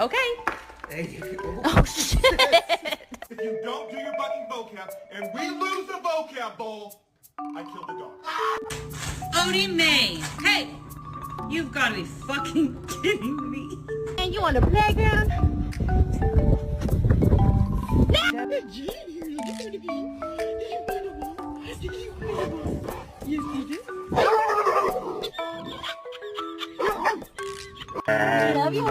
Okay. There you go. Oh, shit. If you don't do your fucking vocab and we lose the vocab bowl, I kill the dog. Odie May. Hey, you've got to be fucking kidding me. And you on the playground? Love you.